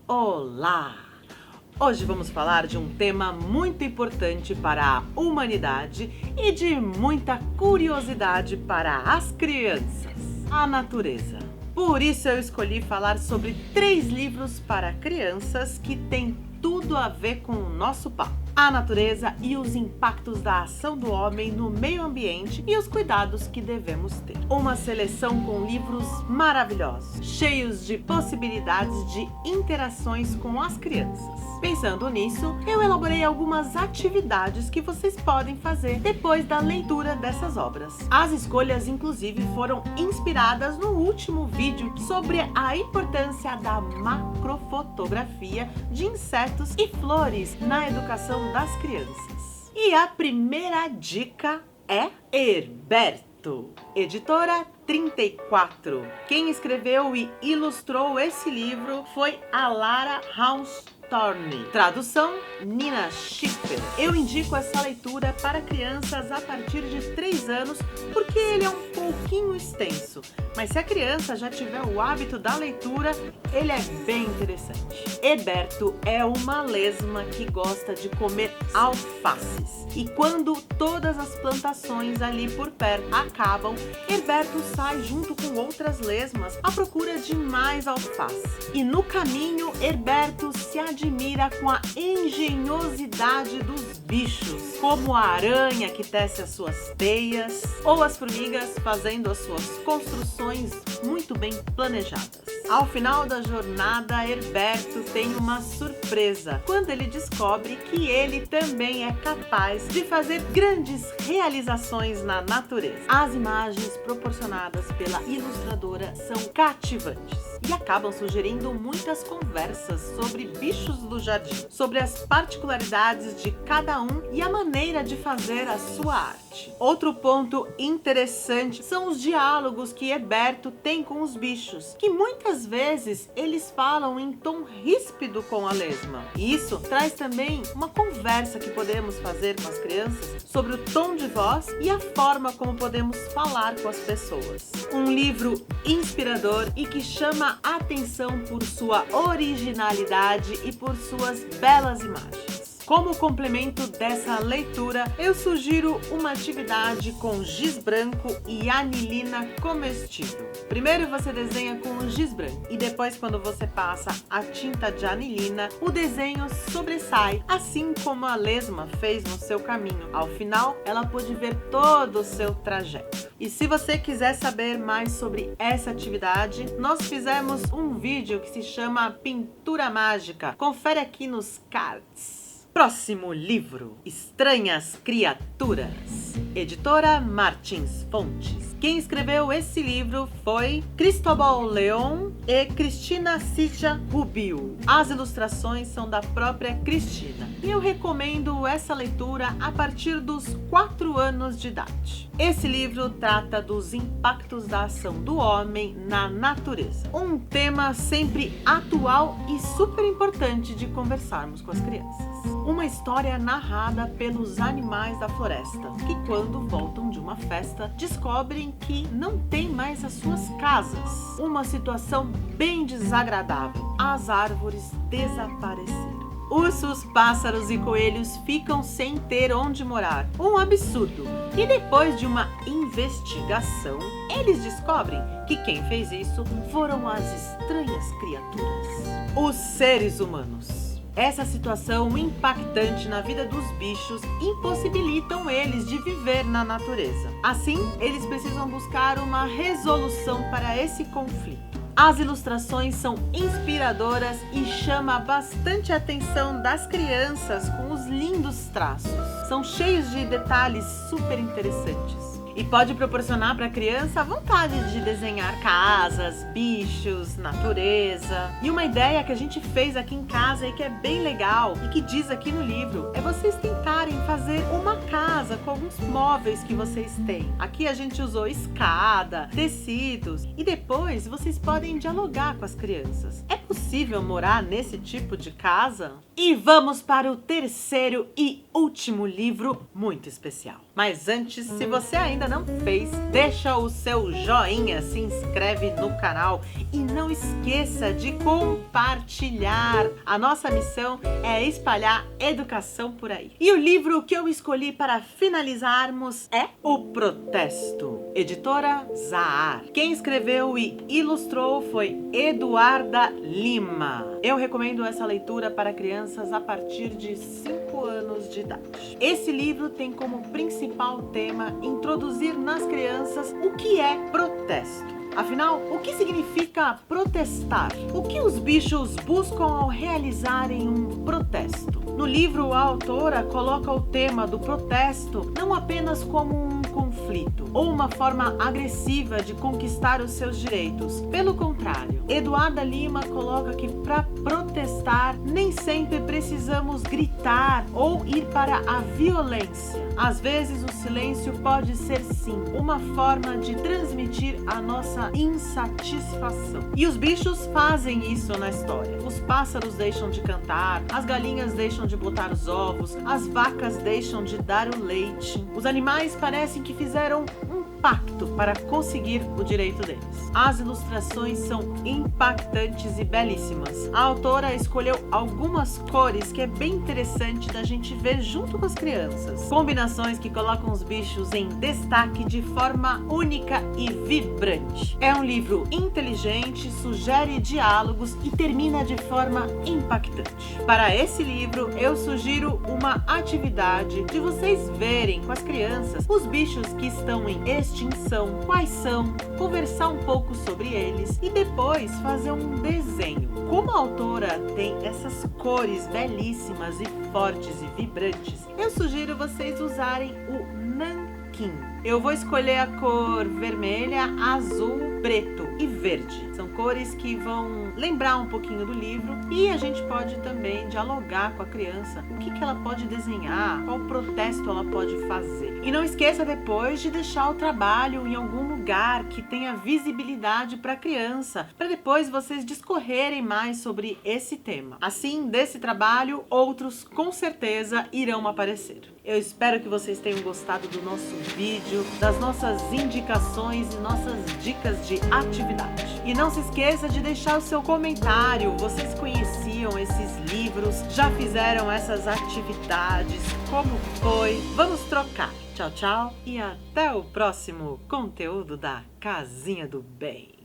Olá! Hoje vamos falar de um tema muito importante para a humanidade e de muita curiosidade para as crianças: a natureza. Por isso eu escolhi falar sobre 3 livros para crianças que têm tudo a ver com o nosso papo: a natureza e os impactos da ação do homem no meio ambiente e os cuidados que devemos ter. Uma seleção com livros maravilhosos, cheios de possibilidades de interações com as crianças. Pensando nisso, eu elaborei algumas atividades que vocês podem fazer depois da leitura dessas obras. As escolhas, inclusive, foram inspiradas no último vídeo sobre a importância da macrofotografia de insetos e flores na educação das crianças. E a primeira dica é Herberto, editora 34. Quem escreveu e ilustrou esse livro foi a Lara Hawthorne. Tradução: Nina Schiffer. Eu indico essa leitura para crianças a partir de 3 anos porque ele é um pouquinho extenso, mas se a criança já tiver o hábito da leitura, ele é bem interessante. Herberto é uma lesma que gosta de comer alfaces, e quando todas as plantações ali por perto acabam, Herberto sai junto com outras lesmas à procura de mais alface. E no caminho, Herberto se admira com a engenhosidade dos bichos, como a aranha que tece as suas teias ou as formigas fazendo as suas construções muito bem planejadas. Ao final da jornada, Herberto tem uma surpresa quando ele descobre que ele também é capaz de fazer grandes realizações na natureza. As imagens proporcionadas pela ilustradora são cativantes e acabam sugerindo muitas conversas sobre bichos do jardim, sobre as particularidades de cada um e a maneira de fazer a sua arte. Outro ponto interessante são os diálogos que Herberto tem com os bichos, que muitas vezes eles falam em tom ríspido com a lesma. E isso traz também uma conversa que podemos fazer com as crianças sobre o tom de voz e a forma como podemos falar com as pessoas. Um livro inspirador e que chama a atenção por sua originalidade e por suas belas imagens. Como complemento dessa leitura, eu sugiro uma atividade com giz branco e anilina comestível. Primeiro você desenha com o giz branco e depois, quando você passa a tinta de anilina, o desenho sobressai, assim como a lesma fez no seu caminho. Ao final, ela pôde ver todo o seu trajeto. E se você quiser saber mais sobre essa atividade, nós fizemos um vídeo que se chama Pintura Mágica. Confere aqui nos cards. Próximo livro: Estranhas Criaturas, editora Martins Fontes. Quem escreveu esse livro foi Cristóbal Leon e Cristina Cíntia Rubio. As ilustrações são da própria Cristina e eu recomendo essa leitura a partir dos 4 anos de idade. Esse livro trata dos impactos da ação do homem na natureza, um tema sempre atual e super importante de conversarmos com as crianças. Uma história narrada pelos animais da floresta, que quando voltam de uma festa, descobrem que não têm mais as suas casas. Uma situação bem desagradável. As árvores desapareceram. Ursos, pássaros e coelhos ficam sem ter onde morar. Um absurdo. E depois de uma investigação, eles descobrem que quem fez isso foram as estranhas criaturas, os seres humanos. Essa situação impactante na vida dos bichos impossibilitam eles de viver na natureza. Assim, eles precisam buscar uma resolução para esse conflito. As ilustrações são inspiradoras e chamam bastante a atenção das crianças com os lindos traços. São cheios de detalhes super interessantes. E pode proporcionar para a criança a vontade de desenhar casas, bichos, natureza. E uma ideia que a gente fez aqui em casa e que é bem legal e que diz aqui no livro é vocês tentarem fazer uma casa com alguns móveis que vocês têm. Aqui a gente usou escada, tecidos e depois vocês podem dialogar com as crianças. É possível morar nesse tipo de casa? E vamos para o terceiro e último livro muito especial. Mas antes, se você ainda ainda não fez, deixa o seu joinha, se inscreve no canal e não esqueça de compartilhar. A nossa missão é espalhar educação por aí. E o livro que eu escolhi para finalizarmos é O Protesto, editora Zahar. Quem escreveu e ilustrou foi Eduarda Lima. Eu recomendo essa leitura para crianças a partir de 5 anos de idade. Esse livro tem como principal tema introduzir nas crianças o que é protesto. Afinal, o que significa protestar? O que os bichos buscam ao realizarem um protesto? No livro, a autora coloca o tema do protesto não apenas como um conflito ou uma forma agressiva de conquistar os seus direitos. Pelo contrário, Eduarda Lima coloca que para protestar nem sempre precisamos gritar ou ir para a violência. Às vezes o silêncio pode ser sim uma forma de transmitir a nossa insatisfação. E os bichos fazem isso na história. Os pássaros deixam de cantar, as galinhas deixam de botar os ovos, as vacas deixam de dar o leite. Os animais parecem que fizeram um pacto para conseguir o direito deles. As ilustrações são impactantes e belíssimas. A autora escolheu algumas cores que é bem interessante da gente ver junto com as crianças. Combinações que colocam os bichos em destaque de forma única e vibrante. É um livro inteligente, sugere diálogos e termina de forma impactante. Para esse livro, eu sugiro uma atividade de vocês verem com as crianças os bichos que estão em extinção, quais são, conversar um pouco sobre eles e depois fazer um desenho. Como a autora tem essas cores belíssimas e fortes e vibrantes, eu sugiro vocês usarem o nanquim. Eu vou escolher a cor vermelha, azul, preto e verde. São cores que vão lembrar um pouquinho do livro e a gente pode também dialogar com a criança o que ela pode desenhar, qual protesto ela pode fazer. E não esqueça depois de deixar o trabalho em algum lugar que tenha visibilidade para a criança, para depois vocês discorrerem mais sobre esse tema. Assim, desse trabalho, outros com certeza irão aparecer. Eu espero que vocês tenham gostado do nosso vídeo, das nossas indicações e nossas dicas de atividade. E não se esqueça de deixar o seu comentário. Vocês conheciam esses livros? Já fizeram essas atividades? Como foi? Vamos trocar. Tchau, tchau e até o próximo conteúdo da Casinha do Bem.